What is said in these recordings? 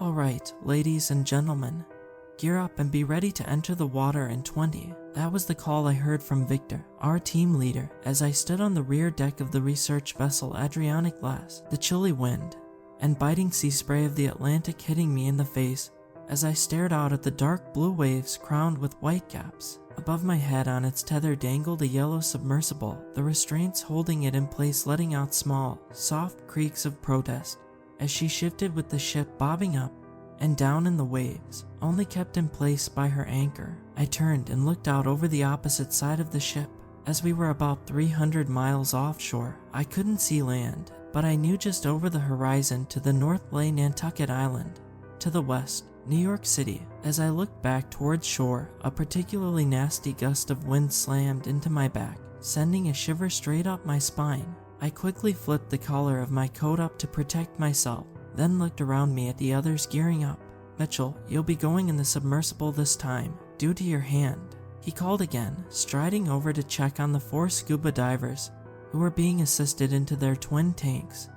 Alright, ladies and gentlemen, gear up and be ready to enter the water in 20. That was the call I heard from Victor, our team leader, as I stood on the rear deck of the research vessel Adriatic Glass, the chilly wind and biting sea spray of the Atlantic hitting me in the face as I stared out at the dark blue waves crowned with white caps. Above my head on its tether dangled a yellow submersible, the restraints holding it in place letting out small, soft creaks of protest as she shifted with the ship bobbing up and down in the waves, only kept in place by her anchor. I turned and looked out over the opposite side of the ship. As we were about 300 miles offshore, I couldn't see land, but I knew just over the horizon to the north lay Nantucket Island. To the west, New York City. As I looked back towards shore, a particularly nasty gust of wind slammed into my back, sending a shiver straight up my spine. I quickly flipped the collar of my coat up to protect myself, then looked around me at the others gearing up. Mitchell, you'll be going in the submersible this time, due to your hand, he called again, striding over to check on the 4 scuba divers who were being assisted into their twin tanks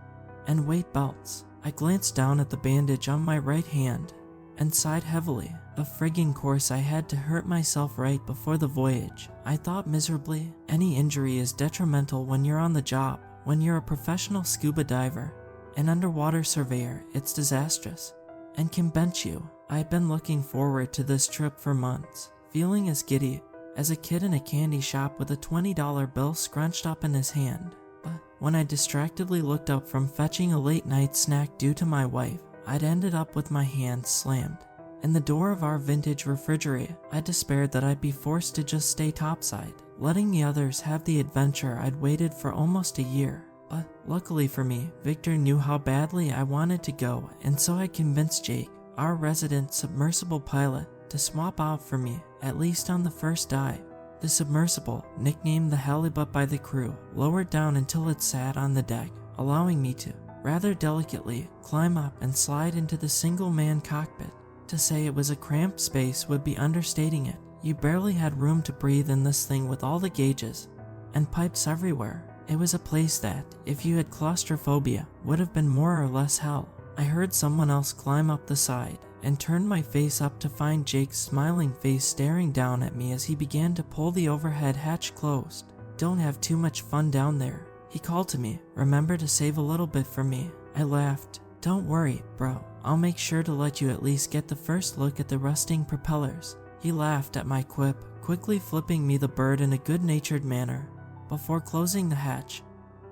and weight belts. I glanced down at the bandage on my right hand and sighed heavily. A frigging course I had to hurt myself right before the voyage, I thought miserably. Any injury is detrimental when you're on the job. When you're a professional scuba diver, an underwater surveyor, it's disastrous and can bench you. I had been looking forward to this trip for months, feeling as giddy as a kid in a candy shop with a $20 bill scrunched up in his hand. But when I distractedly looked up from fetching a late night snack due to my wife, I'd ended up with my hand slammed in the door of our vintage refrigerator. I despaired that I'd be forced to just stay topside, letting the others have the adventure I'd waited for almost a year. But luckily for me, Victor knew how badly I wanted to go, and so I convinced Jake, our resident submersible pilot, to swap out for me, at least on the first dive. The submersible, nicknamed the Halibut by the crew, lowered down until it sat on the deck, allowing me to, rather delicately, climb up and slide into the single-man cockpit. To say it was a cramped space would be understating it. You barely had room to breathe in this thing with all the gauges and pipes everywhere. It was a place that, if you had claustrophobia, would have been more or less hell. I heard someone else climb up the side and turned my face up to find Jake's smiling face staring down at me as he began to pull the overhead hatch closed. "Don't have too much fun down there," he called to me. "Remember to save a little bit for me." I laughed. "Don't worry, bro. I'll make sure to let you at least get the first look at the rusting propellers." He laughed at my quip, quickly flipping me the bird in a good-natured manner before closing the hatch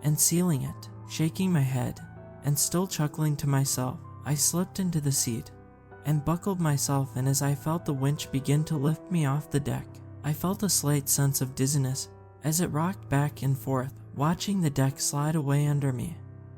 and sealing it. Shaking my head and still chuckling to myself, I slipped into the seat and buckled myself in as I felt the winch begin to lift me off the deck. I felt a slight sense of dizziness as it rocked back and forth, watching the deck slide away under me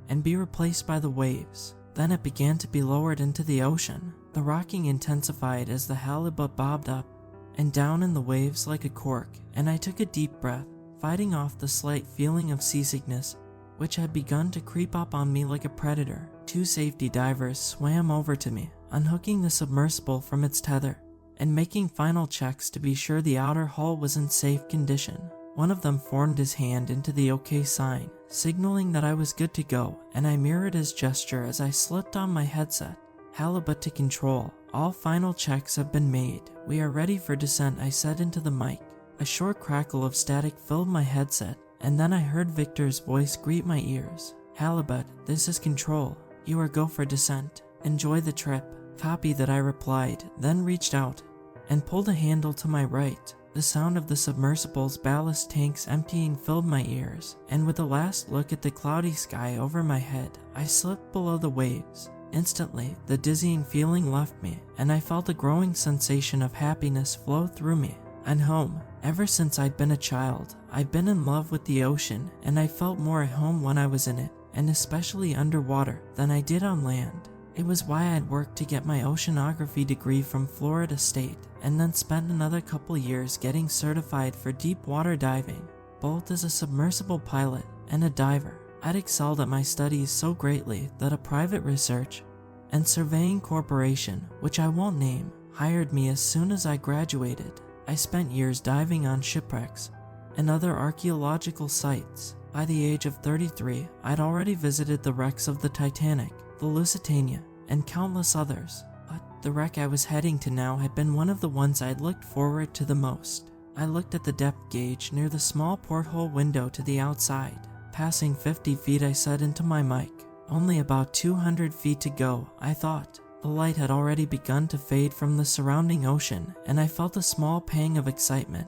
and be replaced by the waves. Then it began to be lowered into the ocean. The rocking intensified as the Halibut bobbed up and down in the waves like a cork, and I took a deep breath, fighting off the slight feeling of seasickness which had begun to creep up on me like a predator. 2 safety divers swam over to me, unhooking the submersible from its tether and making final checks to be sure the outer hull was in safe condition. One of them formed his hand into the OK sign, signaling that I was good to go, and I mirrored his gesture as I slipped on my headset. "Halibut to control. All final checks have been made. We are ready for descent," I said into the mic. A short crackle of static filled my headset, and then I heard Victor's voice greet my ears. "Halibut, this is control. You are go for descent. Enjoy the trip." "Copy that," I replied, then reached out and pulled a handle to my right. The sound of the submersible's ballast tanks emptying filled my ears, and with a last look at the cloudy sky over my head, I slipped below the waves. Instantly, the dizzying feeling left me, and I felt a growing sensation of happiness flow through me. And home. Ever since I'd been a child, I'd been in love with the ocean, and I felt more at home when I was in it, and especially underwater, than I did on land. It was why I'd worked to get my oceanography degree from Florida State, and then spent another couple years getting certified for deep water diving, both as a submersible pilot and a diver. I'd excelled at my studies so greatly that a private research and surveying corporation, which I won't name, hired me as soon as I graduated. I spent years diving on shipwrecks and other archaeological sites. By the age of 33, I'd already visited the wrecks of the Titanic, the Lusitania, and countless others. But the wreck I was heading to now had been one of the ones I'd looked forward to the most. I looked at the depth gauge near the small porthole window to the outside. Passing 50 feet, I said into my mic. Only about 200 feet to go, I thought. The light had already begun to fade from the surrounding ocean, and I felt a small pang of excitement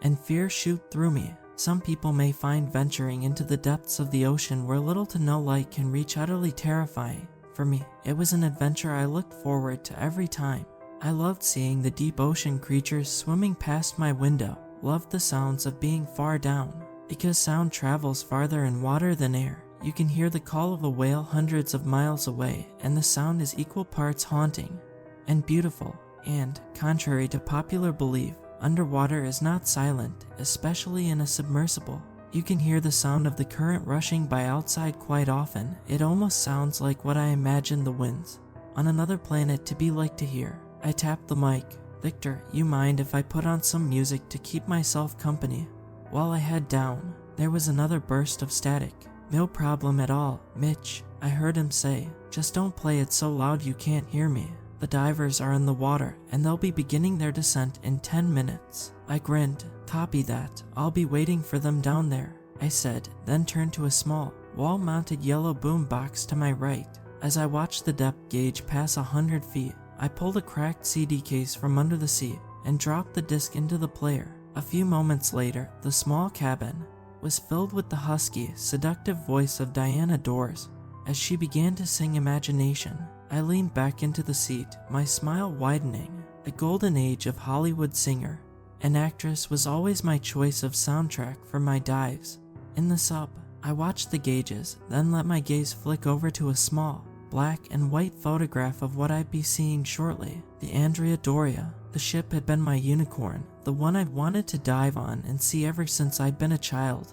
and fear shoot through me. Some people may find venturing into the depths of the ocean where little to no light can reach utterly terrifying. For me, it was an adventure I looked forward to every time. I loved seeing the deep ocean creatures swimming past my window, loved the sounds of being far down. Because sound travels farther in water than air, you can hear the call of a whale hundreds of miles away, and the sound is equal parts haunting and beautiful. And, contrary to popular belief, underwater is not silent, especially in a submersible. You can hear the sound of the current rushing by outside quite often. It almost sounds like what I imagine the winds on another planet to be like to hear. I tapped the mic. Victor, you mind if I put on some music to keep myself company while I head down? There was another burst of static. No problem at all, Mitch, I heard him say. Just don't play it so loud you can't hear me. The divers are in the water, and they'll be beginning their descent in 10 minutes. I grinned. Copy that. I'll be waiting for them down there, I said, then turned to a small, wall-mounted yellow boom box to my right. As I watched the depth gauge pass 100 feet, I pulled a cracked CD case from under the seat and dropped the disc into the player. A few moments later, the small cabin was filled with the husky, seductive voice of Diana Dors as she began to sing Imagination. I leaned back into the seat, my smile widening. The golden age of Hollywood singer and actress was always my choice of soundtrack for my dives. In the sub, I watched the gauges, then let my gaze flick over to a small, black and white photograph of what I'd be seeing shortly. The Andrea Doria. The ship had been my unicorn, the one I'd wanted to dive on and see ever since I'd been a child,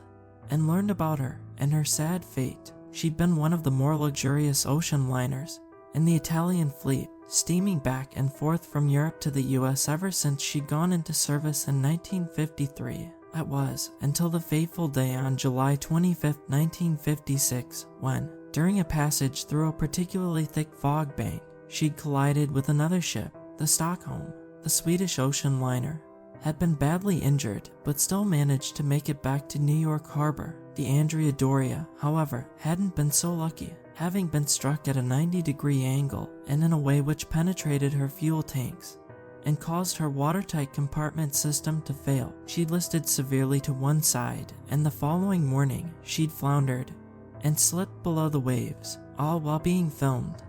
and learned about her and her sad fate. She'd been one of the more luxurious ocean liners in the Italian fleet, steaming back and forth from Europe to the US ever since she'd gone into service in 1953. That was, until the fateful day on July 25, 1956, when, during a passage through a particularly thick fog bank, she'd collided with another ship, the Stockholm. The Swedish ocean liner had been badly injured, but still managed to make it back to New York Harbor. The Andrea Doria, however, hadn't been so lucky, having been struck at a 90-degree angle and in a way which penetrated her fuel tanks and caused her watertight compartment system to fail. She'd listed severely to one side, and the following morning she'd floundered and slipped below the waves, all while being filmed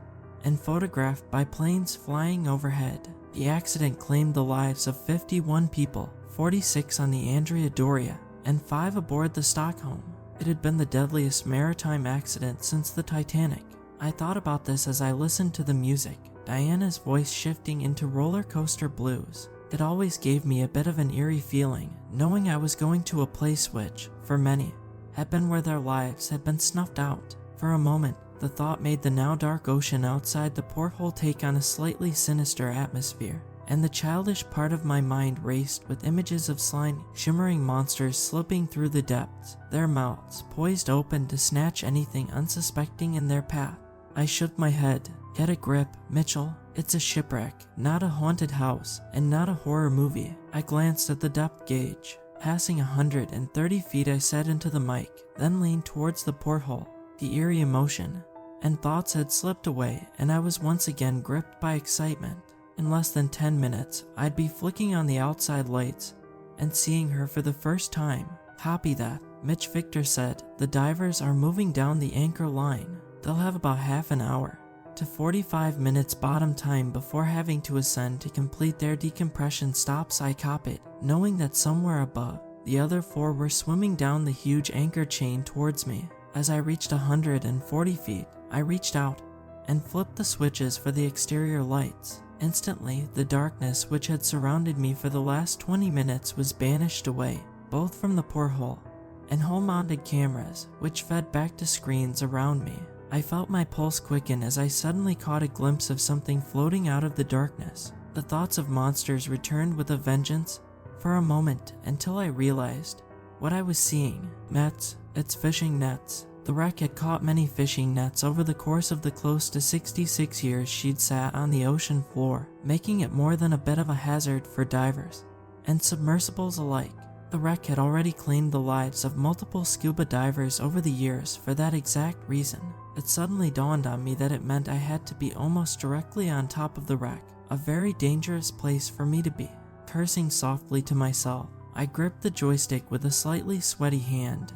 and photographed by planes flying overhead. The accident claimed the lives of 51 people, 46 on the Andrea Doria, and 5 aboard the Stockholm. It had been the deadliest maritime accident since the Titanic. I thought about this as I listened to the music, Diana's voice shifting into roller coaster blues. It always gave me a bit of an eerie feeling, knowing I was going to a place which, for many, had been where their lives had been snuffed out. For a moment, the thought made the now dark ocean outside the porthole take on a slightly sinister atmosphere, and the childish part of my mind raced with images of slimy, shimmering monsters slipping through the depths, their mouths poised open to snatch anything unsuspecting in their path. I shook my head. Get a grip, Mitchell. It's a shipwreck, not a haunted house, and not a horror movie. I glanced at the depth gauge. Passing 130 feet, I said into the mic, then leaned towards the porthole. The eerie emotion and thoughts had slipped away, and I was once again gripped by excitement. In less than 10 minutes, I'd be flicking on the outside lights and seeing her for the first time. Copy that, Mitch. Victor said. The divers are moving down the anchor line. They'll have about half an hour to 45 minutes bottom time before having to ascend to complete their decompression stops. I copied, knowing that somewhere above, the other 4 were swimming down the huge anchor chain towards me. As I reached 140 feet, I reached out and flipped the switches for the exterior lights. Instantly, the darkness which had surrounded me for the last 20 minutes was banished away, both from the porthole and hull-mounted cameras, which fed back to screens around me. I felt my pulse quicken as I suddenly caught a glimpse of something floating out of the darkness. The thoughts of monsters returned with a vengeance for a moment until I realized what I was seeing. Nets. It's fishing nets. The wreck had caught many fishing nets over the course of the close to 66 years she'd sat on the ocean floor, making it more than a bit of a hazard for divers and submersibles alike. The wreck had already claimed the lives of multiple scuba divers over the years. For that exact reason, it suddenly dawned on me that it meant I had to be almost directly on top of the wreck, a very dangerous place for me to be. Cursing softly to myself, I gripped the joystick with a slightly sweaty hand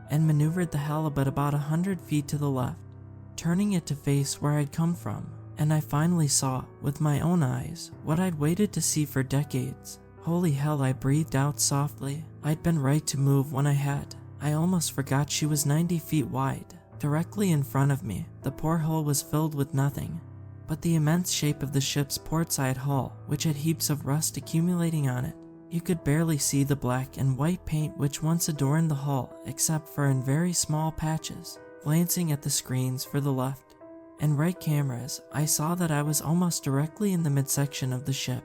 and maneuvered the halibut about 100 feet to the left, turning it to face where I'd come from, and I finally saw, with my own eyes, what I'd waited to see for decades. Holy hell, I breathed out softly. I'd been right to move when I had. I almost forgot she was 90 feet wide. Directly in front of me, the porthole was filled with nothing but the immense shape of the ship's portside hull, which had heaps of rust accumulating on it. You could barely see the black and white paint which once adorned the hull, except for in very small patches. Glancing at the screens for the left and right cameras, I saw that I was almost directly in the midsection of the ship.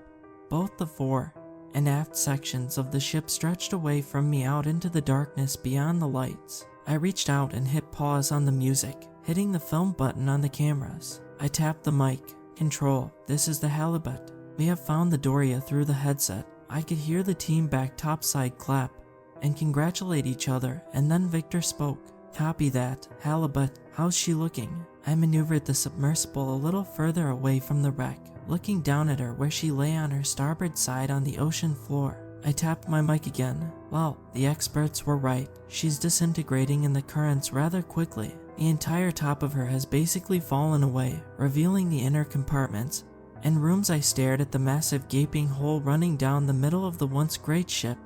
Both the fore and aft sections of the ship stretched away from me out into the darkness beyond the lights. I reached out and hit pause on the music, hitting the film button on the cameras. I tapped the mic. Control, this is the halibut. We have found the Doria through the headset. I could hear the team back topside clap and congratulate each other, and then Victor spoke. Copy that, halibut, how's she looking? I maneuvered the submersible a little further away from the wreck, looking down at her where she lay on her starboard side on the ocean floor. I tapped my mic again. Well, the experts were right. She's disintegrating in the currents rather quickly. The entire top of her has basically fallen away, revealing the inner compartments and rooms. I stared at the massive gaping hole running down the middle of the once great ship,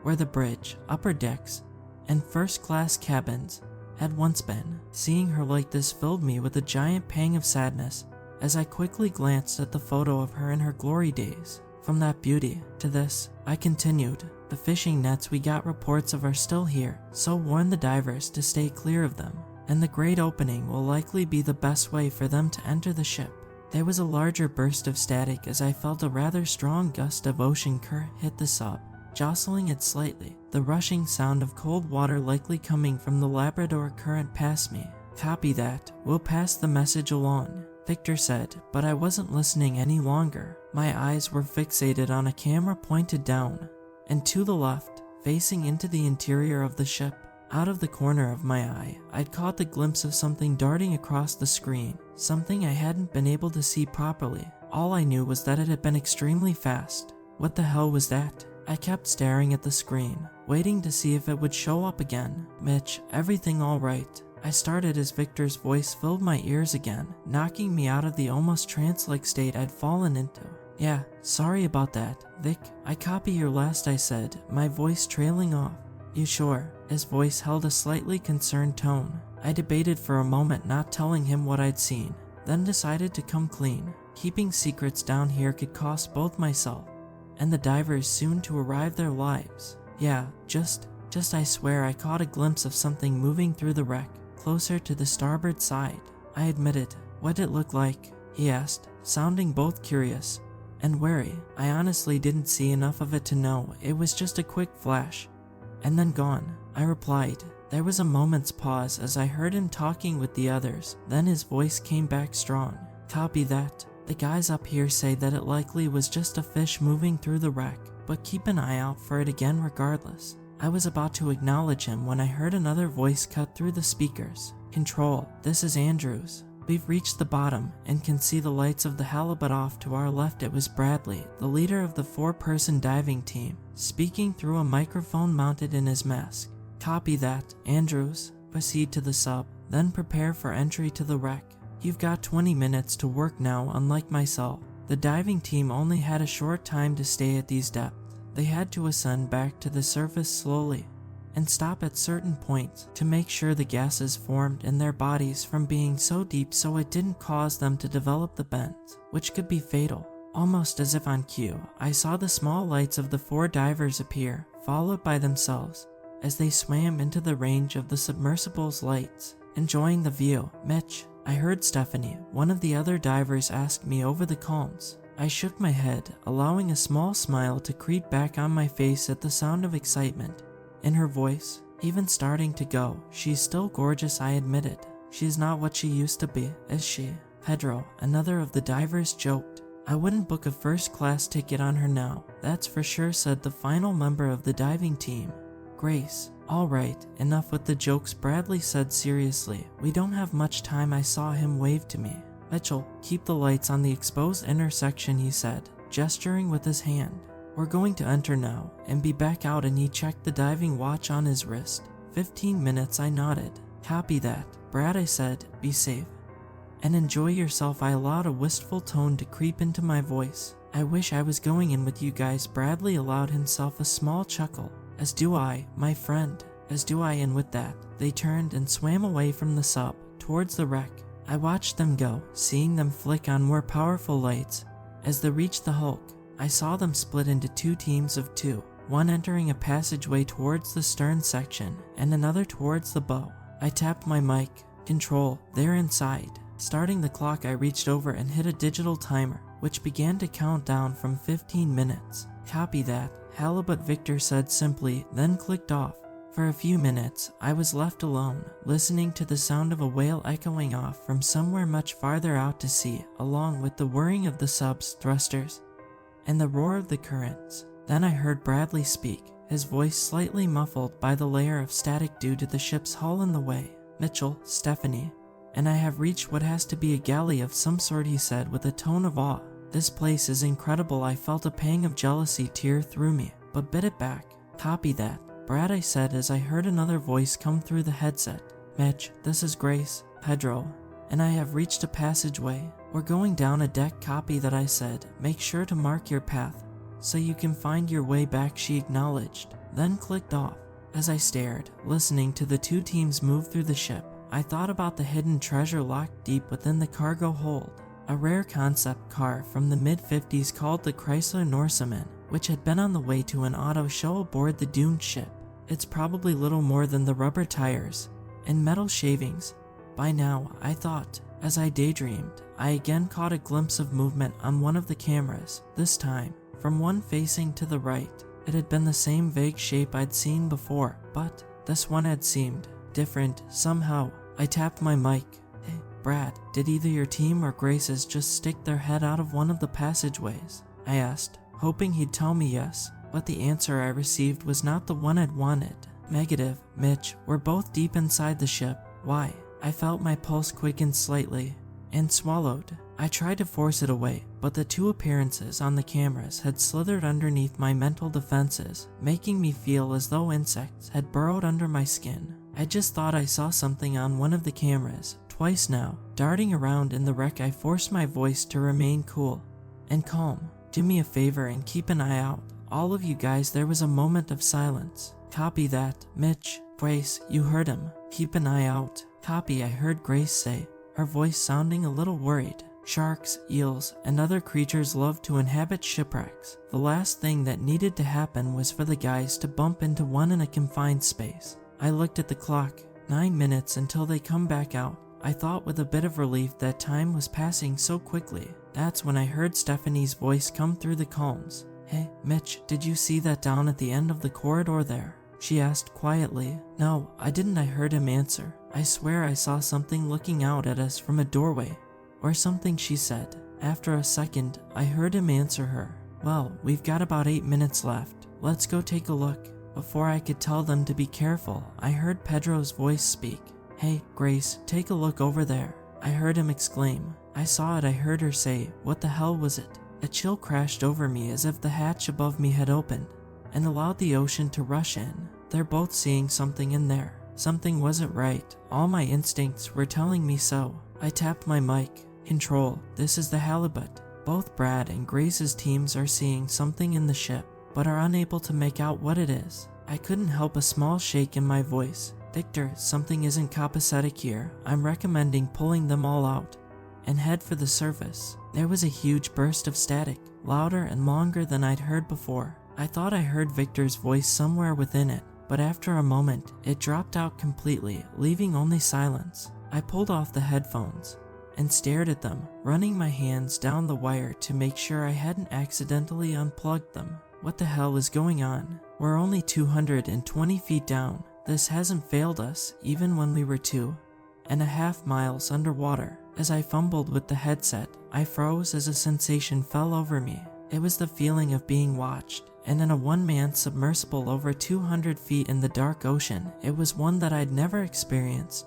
where the bridge, upper decks, and first-class cabins had once been. Seeing her like this filled me with a giant pang of sadness as I quickly glanced at the photo of her in her glory days. From that beauty to this, I continued. The fishing nets we got reports of are still here, so warn the divers to stay clear of them, and the great opening will likely be the best way for them to enter the ship. There was a larger burst of static as I felt a rather strong gust of ocean current hit the sub, jostling it slightly, the rushing sound of cold water likely coming from the Labrador current past me. Copy that, we'll pass the message along, Victor said, but I wasn't listening any longer. My eyes were fixated on a camera pointed down and to the left, facing into the interior of the ship. Out of the corner of my eye, I'd caught the glimpse of something darting across the screen, something I hadn't been able to see properly. All I knew was that it had been extremely fast. What the hell was that? I kept staring at the screen, waiting to see if it would show up again. Mitch, everything all right? I started as Victor's voice filled my ears again, knocking me out of the almost trance-like state I'd fallen into. Yeah, sorry about that, Vic. I copy your last, I said, my voice trailing off. You sure? His voice held a slightly concerned tone. I debated for a moment not telling him what I'd seen, then decided to come clean. Keeping secrets down here could cost both myself and the divers soon to arrive their lives. Yeah, just I swear I caught a glimpse of something moving through the wreck, closer to the starboard side. I admitted. What'd it look like? He asked, sounding both curious and wary. I honestly didn't see enough of it to know. It was just a quick flash, and then gone, I replied. There was a moment's pause as I heard him talking with the others, then his voice came back strong. Copy that. The guys up here say that it likely was just a fish moving through the wreck, but keep an eye out for it again regardless. I was about to acknowledge him when I heard another voice cut through the speakers. Control, this is Andrews. We've reached the bottom and can see the lights of the halibut off to our left. It was Bradley, the leader of the 4-person diving team, speaking through a microphone mounted in his mask. Copy that, Andrews. Proceed to the sub, then prepare for entry to the wreck. You've got 20 minutes to work now. Unlike myself, the diving team only had a short time to stay at these depths. They had to ascend back to the surface slowly and stop at certain points to make sure the gases formed in their bodies from being so deep so it didn't cause them to develop the bends, which could be fatal. Almost as if on cue, I saw the small lights of the 4 divers appear, followed by themselves, as they swam into the range of the submersible's lights, enjoying the view. Mitch, I heard Stephanie, one of the other divers, ask me over the comms. I shook my head, allowing a small smile to creep back on my face at the sound of excitement in her voice. Even starting to go. She's still gorgeous, I admitted. She's not what she used to be, is she? Pedro, another of the divers, joked. I wouldn't book a first-class ticket on her now, that's for sure, said the final member of the diving team. Grace. Alright, enough with the jokes, Bradley said seriously. We don't have much time. I saw him wave to me. Mitchell, keep the lights on the exposed intersection, he said, gesturing with his hand. We're going to enter now, and be back out, and he checked the diving watch on his wrist. 15 minutes, I nodded. Copy that. Brad, I said, be safe. And enjoy yourself. I allowed a wistful tone to creep into my voice. I wish I was going in with you guys. Bradley allowed himself a small chuckle. As do I, my friend. As do I, and with that, they turned and swam away from the sub, towards the wreck. I watched them go, seeing them flick on more powerful lights. As they reached the hulk, I saw them split into 2 teams of 2, one entering a passageway towards the stern section, and another towards the bow. I tapped my mic. Control, they're inside. Starting the clock, I reached over and hit a digital timer, which began to count down from 15 minutes. Copy that, Halibut, Victor said simply, then clicked off. For a few minutes, I was left alone, listening to the sound of a whale echoing off from somewhere much farther out to sea, along with the whirring of the sub's thrusters and the roar of the currents. Then I heard Bradley speak, his voice slightly muffled by the layer of static due to the ship's hull in the way. Mitchell, Stephanie, and I have reached what has to be a galley of some sort, he said with a tone of awe. This place is incredible. I felt a pang of jealousy tear through me, but bit it back. Copy that, Brad, I said as I heard another voice come through the headset. Mitch, this is Grace, Pedro, and I have reached a passageway. We're going down a deck. Copy that, I said. Make sure to mark your path so you can find your way back, she acknowledged, then clicked off. As I stared, listening to the 2 teams move through the ship, I thought about the hidden treasure locked deep within the cargo hold. A rare concept car from the mid-50s called the Chrysler Norseman, which had been on the way to an auto show aboard the doomed ship. It's probably little more than the rubber tires and metal shavings by now, I thought. As I daydreamed, I again caught a glimpse of movement on one of the cameras, this time from one facing to the right. It had been the same vague shape I'd seen before, but this one had seemed different somehow. I tapped my mic. Hey, Brad, did either your team or Grace's just stick their head out of one of the passageways? I asked, hoping he'd tell me yes, but the answer I received was not the one I'd wanted. Negative, Mitch, we're both deep inside the ship. Why? I felt my pulse quicken slightly, and swallowed. I tried to force it away, but the 2 appearances on the cameras had slithered underneath my mental defenses, making me feel as though insects had burrowed under my skin. I just thought I saw something on one of the cameras, twice now, darting around in the wreck. I forced my voice to remain cool and calm. Do me a favor and keep an eye out, all of you guys. There was a moment of silence. Copy that, Mitch. Grace, you heard him. Keep an eye out. Copy, I heard Grace say, her voice sounding a little worried. Sharks, eels, and other creatures love to inhabit shipwrecks. The last thing that needed to happen was for the guys to bump into one in a confined space. I looked at the clock. 9 minutes until they come back out. I thought with a bit of relief that time was passing so quickly. That's when I heard Stephanie's voice come through the calms. Hey, Mitch, did you see that down at the end of the corridor there? She asked quietly. No, I didn't, I heard him answer. I swear I saw something looking out at us from a doorway. Or something, she said. After a second, I heard him answer her. Well, we've got about 8 minutes left. Let's go take a look. Before I could tell them to be careful, I heard Pedro's voice speak. Hey, Grace, take a look over there. I heard him exclaim. I saw it. I heard her say, what the hell was it? A chill crashed over me as if the hatch above me had opened and allowed the ocean to rush in. They're both seeing something in there. Something wasn't right. All my instincts were telling me so. I tapped my mic. Control, this is the Halibut. Both Brad and Grace's teams are seeing something in the ship, but are unable to make out what it is. I couldn't help a small shake in my voice. Victor, something isn't copacetic here. I'm recommending pulling them all out and head for the surface. There was a huge burst of static, louder and longer than I'd heard before. I thought I heard Victor's voice somewhere within it, but after a moment, it dropped out completely, leaving only silence. I pulled off the headphones and stared at them, running my hands down the wire to make sure I hadn't accidentally unplugged them. What the hell is going on? We're only 220 feet down. This hasn't failed us, even when we were 2.5 miles underwater. As I fumbled with the headset, I froze as a sensation fell over me. It was the feeling of being watched, and in a one-man submersible over 200 feet in the dark ocean. It was one that I'd never experienced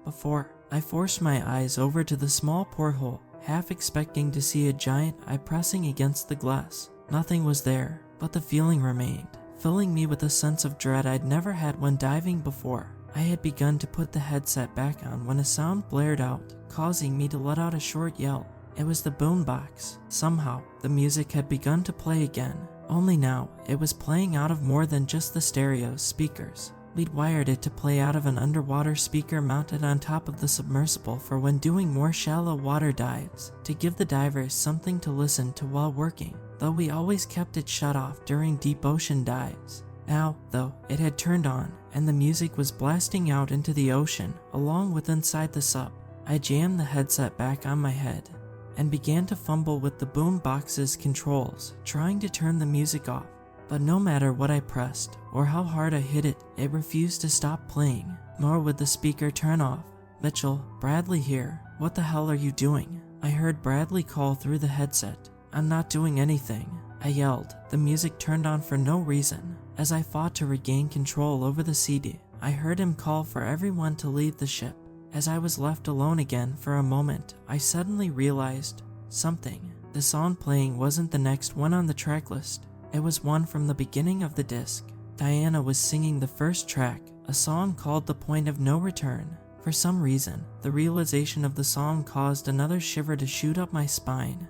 before. I forced my eyes over to the small porthole, half expecting to see a giant eye pressing against the glass. Nothing was there, but the feeling remained, filling me with a sense of dread I'd never had when diving before. I had begun to put the headset back on when a sound blared out, causing me to let out a short yell. It was the boombox. Somehow, the music had begun to play again, only now it was playing out of more than just the stereo speakers. We'd wired it to play out of an underwater speaker mounted on top of the submersible for when doing more shallow water dives, to give the divers something to listen to while working, though we always kept it shut off during deep ocean dives. Now, though, it had turned on, and the music was blasting out into the ocean, along with inside the sub. I jammed the headset back on my head, and began to fumble with the boombox's controls, trying to turn the music off. But no matter what I pressed, or how hard I hit it, it refused to stop playing, nor would the speaker turn off. "Mitchell, Bradley here. What the hell are you doing?" I heard Bradley call through the headset. "I'm not doing anything," I yelled. The music turned on for no reason. As I fought to regain control over the CD, I heard him call for everyone to leave the ship. As I was left alone again for a moment, I suddenly realized something. The song playing wasn't the next one on the track list. It was one from the beginning of the disc. Diana was singing the first track, a song called The Point of No Return. For some reason, the realization of the song caused another shiver to shoot up my spine.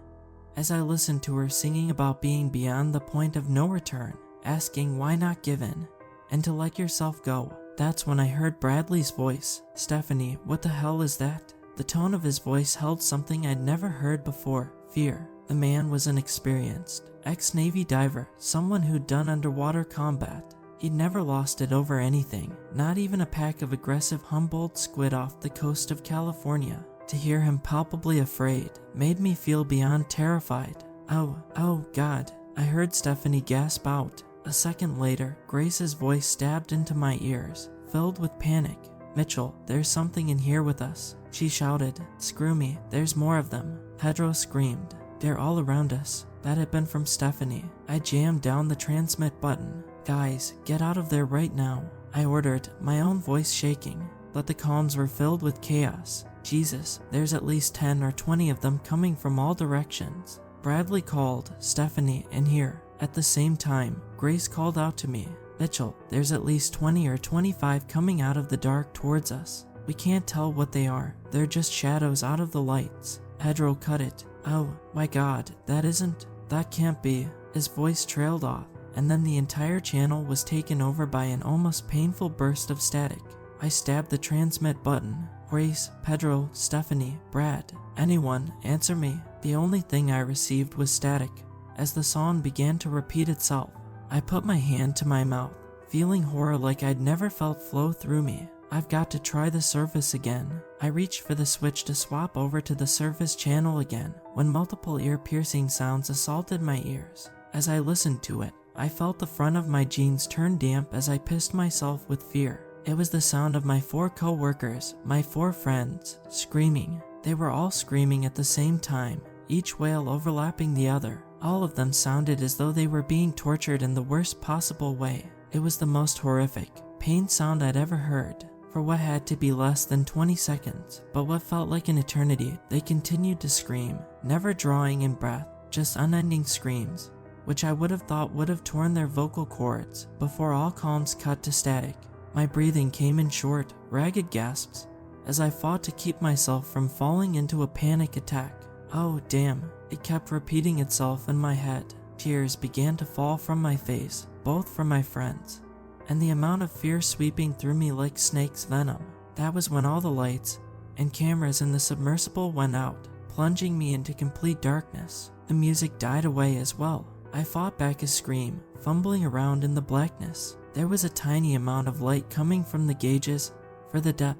As I listened to her singing about being beyond the point of no return, asking why not give in, and to let yourself go, that's when I heard Bradley's voice. "Stephanie, what the hell is that?" The tone of his voice held something I'd never heard before: fear. The man was an experienced ex-Navy diver, someone who'd done underwater combat. He'd never lost it over anything, not even a pack of aggressive Humboldt squid off the coast of California. To hear him palpably afraid made me feel beyond terrified. Oh God," I heard Stephanie gasp out. A second later, Grace's voice stabbed into my ears, filled with panic. "Mitchell, there's something in here with us," she shouted. "Screw me, there's more of them." Pedro screamed. "They're all around us." That had been from Stephanie. I jammed down the transmit button. "Guys, get out of there right now," I ordered, my own voice shaking. But the comms were filled with chaos. "Jesus, there's at least 10 or 20 of them coming from all directions." Bradley called, "Stephanie, in here." At the same time, Grace called out to me, "Mitchell, there's at least 20 or 25 coming out of the dark towards us. We can't tell what they are. They're just shadows out of the lights." Pedro cut it. "Oh, my God, that can't be." His voice trailed off, and then the entire channel was taken over by an almost painful burst of static. I stabbed the transmit button. "Grace, Pedro, Stephanie, Brad, anyone, answer me." The only thing I received was static. As the song began to repeat itself, I put my hand to my mouth, feeling horror like I'd never felt flow through me. "I've got to try the surface again." I reached for the switch to swap over to the surface channel again, when multiple ear-piercing sounds assaulted my ears. As I listened to it, I felt the front of my jeans turn damp as I pissed myself with fear. It was the sound of my 4 co-workers, my 4 friends, screaming. They were all screaming at the same time, each wail overlapping the other. All of them sounded as though they were being tortured in the worst possible way. It was the most horrific pain sound I'd ever heard. For what had to be less than 20 seconds, but what felt like an eternity, they continued to scream, never drawing in breath, just unending screams, which I would have thought would have torn their vocal cords, before all comms cut to static. My breathing came in short, ragged gasps, as I fought to keep myself from falling into a panic attack. "Oh, damn," it kept repeating itself in my head. Tears began to fall from my face, both from my friends, and the amount of fear sweeping through me like snake's venom. That was when all the lights and cameras in the submersible went out, plunging me into complete darkness. The music died away as well. I fought back a scream, fumbling around in the blackness. There was a tiny amount of light coming from the gauges for the depth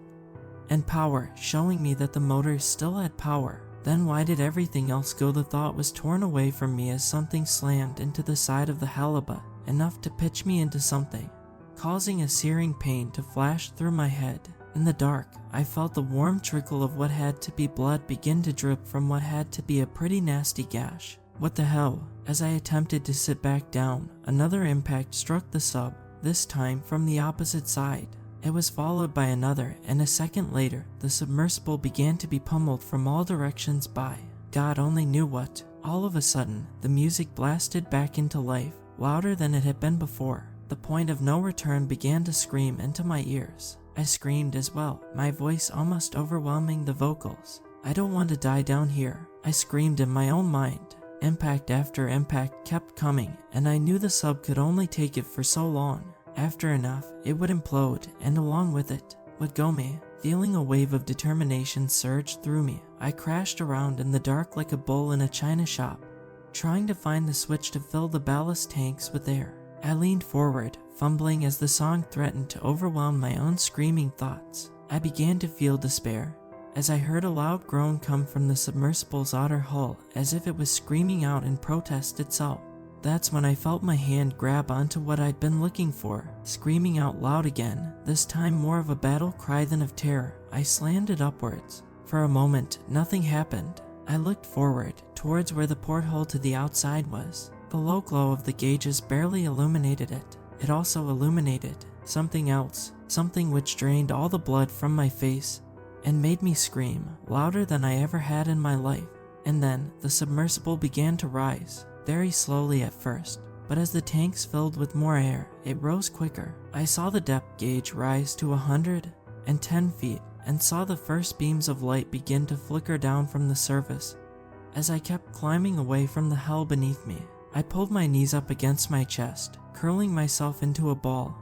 and power, showing me that the motors still had power. Then why did everything else go? The thought was torn away from me as something slammed into the side of the halibut, enough to pitch me into something causing a searing pain to flash through my head. In the dark, I felt the warm trickle of what had to be blood begin to drip from what had to be a pretty nasty gash. What the hell? As I attempted to sit back down, another impact struck the sub, this time from the opposite side. It was followed by another, and a second later, the submersible began to be pummeled from all directions by God only knew what. All of a sudden, the music blasted back into life, louder than it had been before. The point of no return began to scream into my ears. I screamed as well, my voice almost overwhelming the vocals. I don't want to die down here, I screamed in my own mind. Impact after impact kept coming, and I knew the sub could only take it for so long. After enough, it would implode, and along with it would go me. Feeling a wave of determination surge through me, I crashed around in the dark like a bull in a china shop, trying to find the switch to fill the ballast tanks with air. I leaned forward, fumbling as the song threatened to overwhelm my own screaming thoughts. I began to feel despair, as I heard a loud groan come from the submersible's outer hull, as if it was screaming out in protest itself. That's when I felt my hand grab onto what I'd been looking for, screaming out loud again, this time more of a battle cry than of terror. I slammed it upwards. For a moment, nothing happened. I looked forward, towards where the porthole to the outside was. The low glow of the gauges barely illuminated it. It also illuminated something else, something which drained all the blood from my face and made me scream, louder than I ever had in my life. And then, the submersible began to rise. Very slowly at first, but as the tanks filled with more air, it rose quicker. I saw the depth gauge rise to 110 feet and saw the first beams of light begin to flicker down from the surface. As I kept climbing away from the hell beneath me, I pulled my knees up against my chest, curling myself into a ball,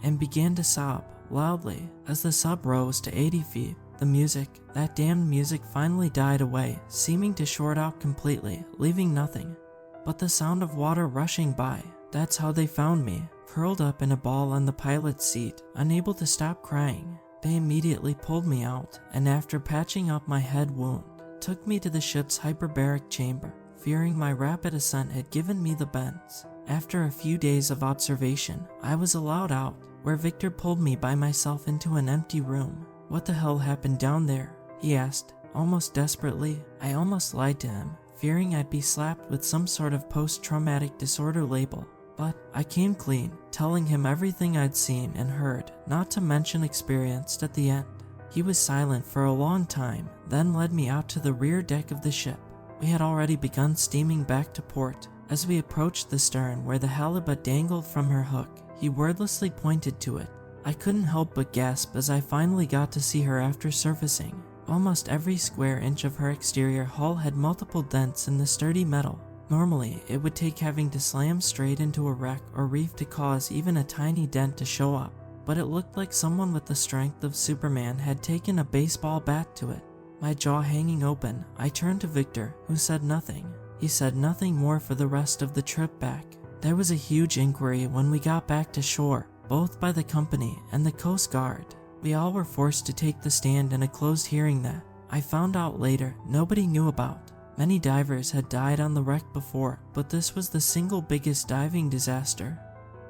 and began to sob loudly. As the sub rose to 80 feet, the music, that damned music, finally died away, seeming to short out completely, leaving nothing but the sound of water rushing by. That's how they found me, curled up in a ball on the pilot's seat, unable to stop crying. They immediately pulled me out, and after patching up my head wound, took me to the ship's hyperbaric chamber, fearing my rapid ascent had given me the bends. After a few days of observation, I was allowed out, where Victor pulled me by myself into an empty room. What the hell happened down there? He asked, almost desperately. I almost lied to him, fearing I'd be slapped with some sort of post-traumatic disorder label. But I came clean, telling him everything I'd seen and heard, not to mention experienced at the end. He was silent for a long time, then led me out to the rear deck of the ship. We had already begun steaming back to port. As we approached the stern where the halibut dangled from her hook, he wordlessly pointed to it. I couldn't help but gasp as I finally got to see her after surfacing. Almost every square inch of her exterior hull had multiple dents in the sturdy metal. Normally, it would take having to slam straight into a wreck or reef to cause even a tiny dent to show up, but it looked like someone with the strength of Superman had taken a baseball bat to it. My jaw hanging open, I turned to Victor, who said nothing. He said nothing more for the rest of the trip back. There was a huge inquiry when we got back to shore, both by the company and the Coast Guard. We all were forced to take the stand in a closed hearing that, I found out later, nobody knew about. Many divers had died on the wreck before, but this was the single biggest diving disaster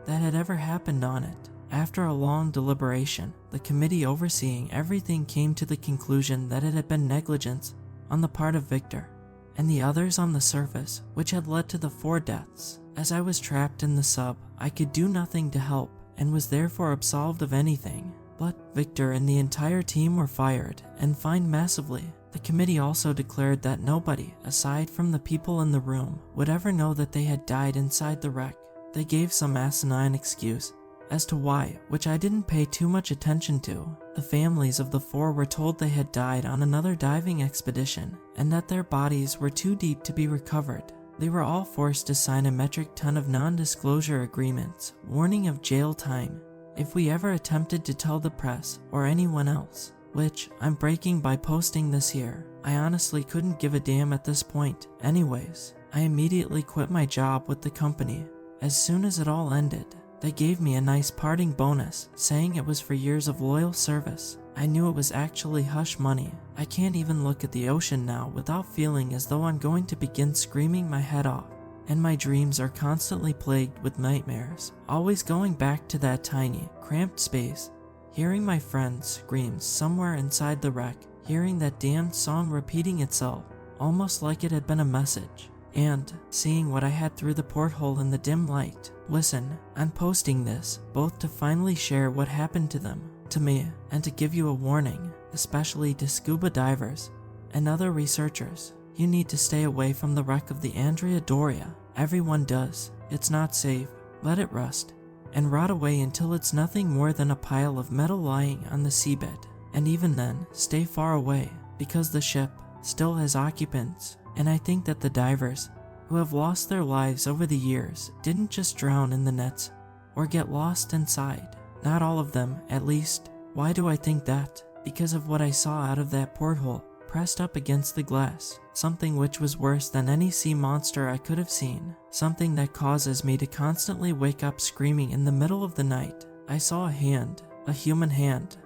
that had ever happened on it. After a long deliberation, the committee overseeing everything came to the conclusion that it had been negligence on the part of Victor and the others on the surface, which had led to the 4 deaths. As I was trapped in the sub, I could do nothing to help and was therefore absolved of anything. But Victor and the entire team were fired and fined massively. The committee also declared that nobody, aside from the people in the room, would ever know that they had died inside the wreck. They gave some asinine excuse as to why, which I didn't pay too much attention to. The families of the 4 were told they had died on another diving expedition and that their bodies were too deep to be recovered. They were all forced to sign a metric ton of non-disclosure agreements, warning of jail time if we ever attempted to tell the press or anyone else, which I'm breaking by posting this here. I honestly couldn't give a damn at this point. Anyways, I immediately quit my job with the company. As soon as it all ended, they gave me a nice parting bonus, saying it was for years of loyal service. I knew it was actually hush money. I can't even look at the ocean now without feeling as though I'm going to begin screaming my head off. and my dreams are constantly plagued with nightmares, always going back to that tiny, cramped space, hearing my friend's screams somewhere inside the wreck, hearing that damned song repeating itself, almost like it had been a message, and seeing what I had through the porthole in the dim light. Listen, I'm posting this both to finally share what happened to them, to me, and to give you a warning, especially to scuba divers and other researchers. You need to stay away from the wreck of the Andrea Doria. Everyone does. It's not safe. Let it rust and rot away until it's nothing more than a pile of metal lying on the seabed. And even then, stay far away, because the ship still has occupants. And I think that the divers who have lost their lives over the years didn't just drown in the nets or get lost inside. Not all of them, at least. Why do I think that? Because of what I saw out of that porthole, pressed up against the glass. Something which was worse than any sea monster I could have seen. Something that causes me to constantly wake up screaming in the middle of the night. I saw a hand, a human hand,